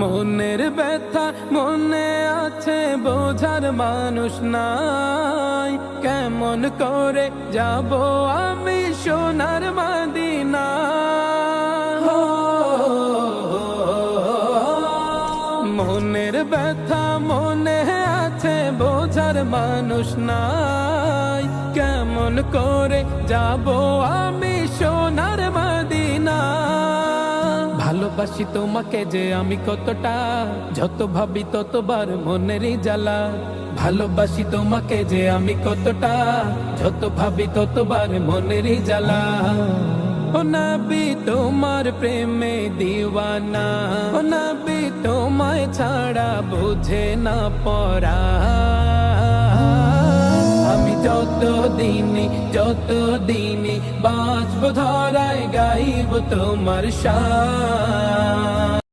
মনের ব্যথা মনে আছে, বোঝার মানুষ নাই। কেমন করে যাব আমি সোনার মদিনা? মনের ব্যথা মনে আছে, বোঝার মানুষ নাই। কেমন করে যাব আমি সোনার মদিনা? ভালোবাসি তোমাকে যে আমি কতটা, যত ভাবি ততবার মনেরই জ্বালা। ভালোবাসি তোমাকে যে আমি কতটা, যত ভাবি ততবার মনেরই জ্বালা। ও নবী তোমার প্রেমে দিওয়ানা, ও নবী তোমায় ছাড়া বুঝে না পড়া। আমি যত দিনে বাঁচব ধরায় গাইব তোমার শান।